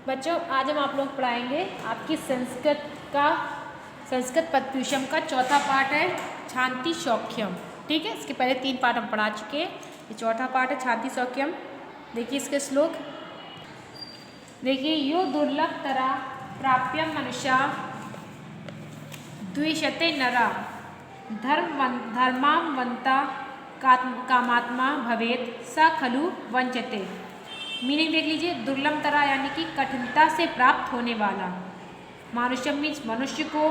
बच्चों आज हम आप लोग पढ़ाएंगे आपकी संस्कृत पदपूषम का चौथा पार्ट है छांति सौख्यम। ठीक है, इसके पहले 3 पार्ट हम पढ़ा चुके हैं, ये चौथा पार्ट है छांति सौख्यम। देखिए इसके श्लोक, देखिए यो दुर्लभ तरा प्राप्यम मनुष्या द्विषते नरा धर्मावंता कामात्मा भवेत स खलु वंचते। मीनिंग देख लीजिए, दुर्लभ तरह यानी कि कठिनता से प्राप्त होने वाला, मानुष्यम मीन्स मनुष्य को,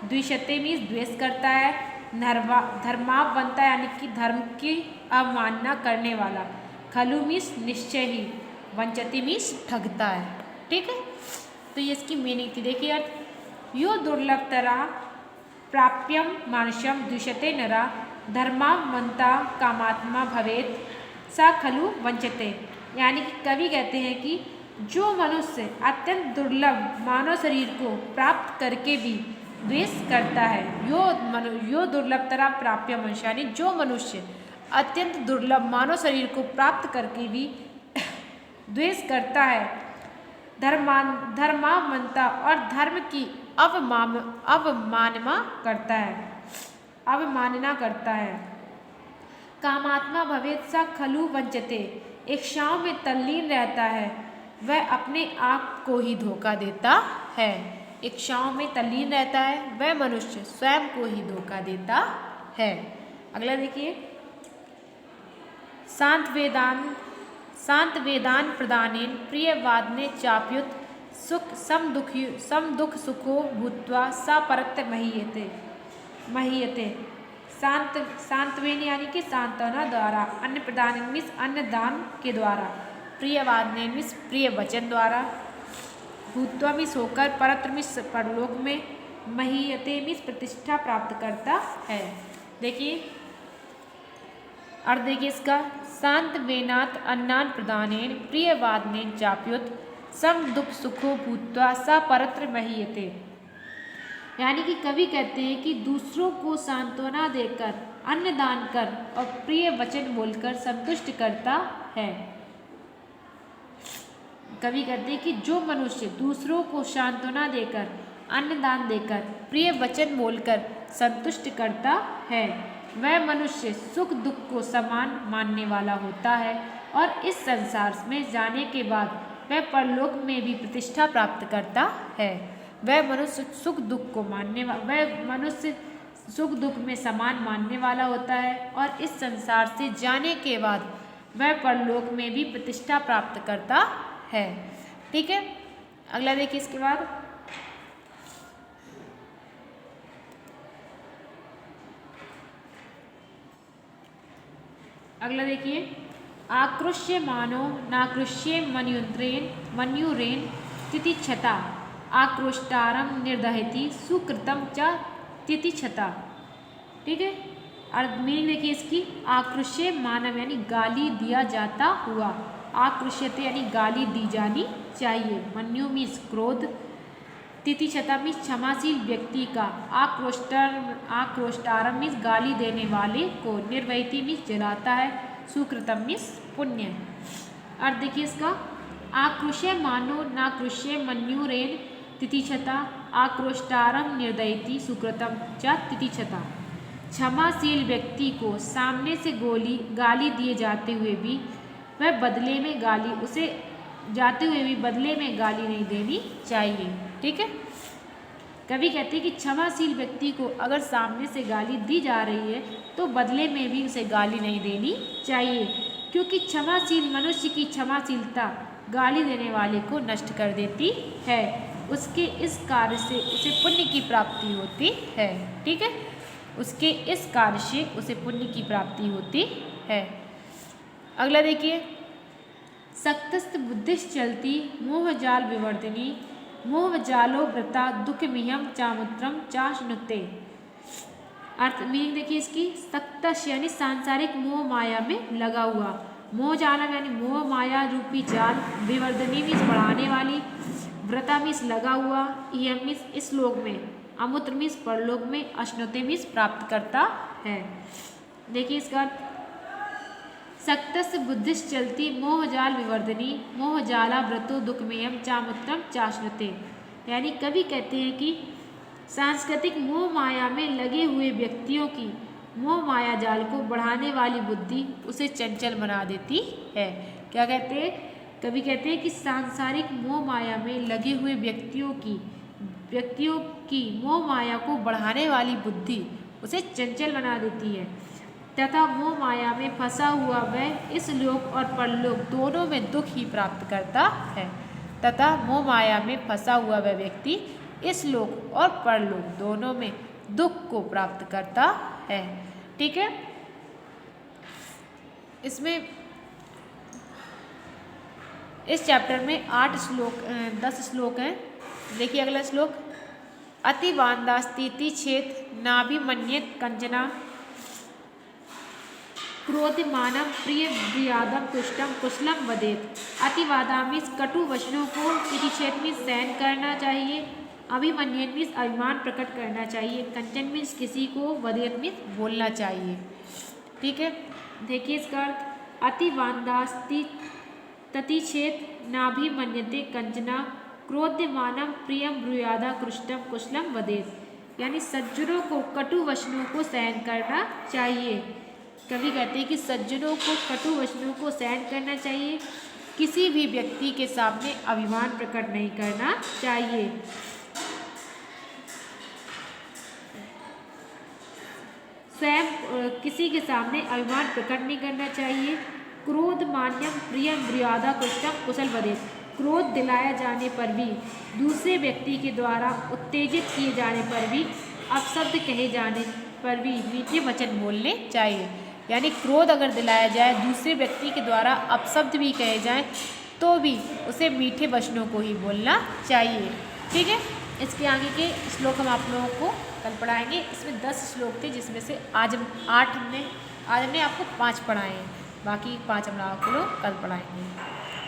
द्विषते मीन्स द्वेष करता है, धर्मावंता यानी कि धर्म की अवमानना करने वाला, खलु मीन्स निश्चय ही, वंचती मीन्स ठगता है। ठीक है, तो ये इसकी मीनिंग थी। देखिए अर्थ, यो दुर्लभ तरह प्राप्यम मानुष्यम द्विषते नरा धर्मावंता कामात्मा भवेत स खलु वंचते। यानी कि कवि कहते हैं कि जो मनुष्य अत्यंत दुर्लभ मानव शरीर को प्राप्त करके भी द्वेष करता है, यो दुर्लभ तरह प्राप्य मनुष्य, यानी जो मनुष्य अत्यंत दुर्लभ मानव शरीर को प्राप्त करके भी द्वेष करता है, धर्मावंता और धर्म की अवमानना करता है, कामात्मा भवेत सा खलु वंचते, इच्छाओं में तल्लीन रहता है, वह अपने आप को ही धोखा देता है। इच्छाओं में तल्लीन रहता है, वह मनुष्य स्वयं को ही धोखा देता है। अगला देखिए, शांत वेदान प्रदानेन प्रियवादने चाप्युत सम दुख सुखो भूत्वा सा परत्र महीयते। सांत्वेन यानी कि सांत्वना द्वारा, अन्न प्रदान मीन्स अन्नदान के द्वारा, प्रियवादने मीन्स प्रिय वचन द्वारा, भूत्वा मीन्स होकर, परत्र मीन्स परलोक में, महीयते मीन्स प्रतिष्ठा प्राप्त करता है। देखिए अर्थ देखिए इसका, शांत वेनात अन्नान प्रदानेन प्रियवादनेन चाप्युत सम दुख सुखो भूत्वा सा परत्र महीयते। यानी कि कवि कहते हैं कि दूसरों को सांत्वना देकर, अन्न दान कर और प्रिय वचन बोलकर संतुष्ट करता है। कवि कहते हैं कि जो मनुष्य दूसरों को सांत्वना देकर, अन्न दान देकर, प्रिय वचन बोलकर संतुष्ट करता है, वह मनुष्य सुख दुख को समान मानने वाला होता है और इस संसार में जाने के बाद वह परलोक में भी प्रतिष्ठा प्राप्त करता है। वह मनुष्य सुख दुख में समान मानने वाला होता है और इस संसार से जाने के बाद वह परलोक में भी प्रतिष्ठा प्राप्त करता है। ठीक है, अगला देखिए इसके बाद, अगला देखिए, आकृष्य मानो नाकृष्य मन्युरेन तितिक्षता आक्रोष्टारम निर्दहति सुकृतम च तितिक्षता। ठीक है, अर्थ मीनिंग देखिए इसकी, आकृष्य मानव यानी गाली दिया जाता हुआ, आकृष्यते यानी गाली दी जानी चाहिए, मन्यु मीन्स क्रोध, तितिक्षता मीन्स क्षमाशील व्यक्ति का, आक्रोष्टारम मीन्स गाली देने वाले को, निर्वहति मीन्स जलाता है, सुकृतम मीन्स पुण्य। अर्थ देखिए इसका, आक्रोश्य मानो नाकृष्य मन्युरेन तितिक्षता आक्रोष्टारम निर्दयति सुकृतम च तितिक्षता। क्षमाशील व्यक्ति को सामने से गाली दिए जाते हुए भी बदले में गाली नहीं देनी चाहिए। ठीक है, कवि कहते हैं कि क्षमाशील व्यक्ति को अगर सामने से गाली दी जा रही है तो बदले में भी उसे गाली नहीं देनी चाहिए, क्योंकि क्षमाशील मनुष्य की क्षमाशीलता गाली देने वाले को नष्ट कर देती है, उसके इस कार्य से उसे पुण्य की प्राप्ति होती है। ठीक है, उसके इस कार्य से उसे पुण्य की प्राप्ति होती है। अगला देखिए, सक्तस्त बुद्धिश्च चलती मोह जाल विवर्धिनी मोह जालो व्रता दुख मिहम चामुत्रम चाशनुते। अर्थ मीनिंग देखिए इसकी, सक्तश यानी सांसारिक मोह माया में लगा हुआ, मोह जालम यानी मोह माया रूपी जाल, विवर्धनी मीन्स बढ़ाने वाली, व्रता मीन्स लगा हुआ, इयम मीन्स इस लोक में, अमुत्र मीन्स परलोक में, अश्नुते मीन्स प्राप्त करता है। देखिए इसका, सक्तस्य बुद्धिश्चलति मोहजाल विवर्धनी मोहजाला व्रतो दुखमेयम चामुत्तम चाश्नुते। यानी कवि कहते हैं कि सांस्कृतिक मोह माया में लगे हुए व्यक्तियों की मोह माया जाल को बढ़ाने वाली बुद्धि उसे चंचल बना देती है। क्या कहते हैं? कवि कहते हैं कि सांसारिक मोह माया में लगे हुए व्यक्तियों की मोह माया को बढ़ाने वाली बुद्धि उसे चंचल बना देती है तथा मोह माया में फंसा हुआ वह इस लोक और परलोक दोनों में दुख ही प्राप्त करता है। तथा मोह माया में फंसा हुआ वह व्यक्ति इस लोक और परलोक दोनों में दुख को प्राप्त करता है। ठीक है, इसमें इस चैप्टर में 10 श्लोक हैं। देखिए अगला श्लोक, अतिवान्दास्तीति छेद नाभिमन्येत कंचना क्रोधमानम प्रिय व्यादम तुष्टम कुशलम वदेत। अतिवादा मीन्स कटु वचनों को, तितिक्षेद मीन्स सहन करना चाहिए, अभिमन्येत मीन्स अभिमान प्रकट करना चाहिए, कंचन मीन्स किसी को, वदेत मीन्स बोलना चाहिए। ठीक है, देखिए इसका अर्थ, अतिवान्दास्ति ततिक्षेद नाभिमन्यते कंचना क्रोध्यमानम प्रियम ब्रूयादा कृष्टम कुशलम वदेत। यानी सज्जनों को कटु वचनों को सहन करना चाहिए। कवि कहते हैं कि सज्जनों को कटु वचनों को सहन करना चाहिए, किसी भी व्यक्ति के सामने अभिमान प्रकट नहीं करना चाहिए। स्वयं किसी के सामने अभिमान प्रकट नहीं करना चाहिए। क्रोध मान्यम प्रियम मर्यादा कुशलम कुशल वदेत। क्रोध दिलाया जाने पर भी, दूसरे व्यक्ति के द्वारा उत्तेजित किए जाने पर भी, अपशब्द कहे जाने पर भी मीठे वचन बोलने चाहिए। यानी क्रोध अगर दिलाया जाए, दूसरे व्यक्ति के द्वारा अपशब्द भी कहे जाएं, तो भी उसे मीठे वचनों को ही बोलना चाहिए। ठीक है, इसके आगे के श्लोक हम आप लोगों को कल पढ़ाएंगे। इसमें 10 श्लोक थे, जिसमें से आज हमने आपको 5 पढ़ाए हैं, बाकी 5 हम लोग कल पढ़ाएंगे।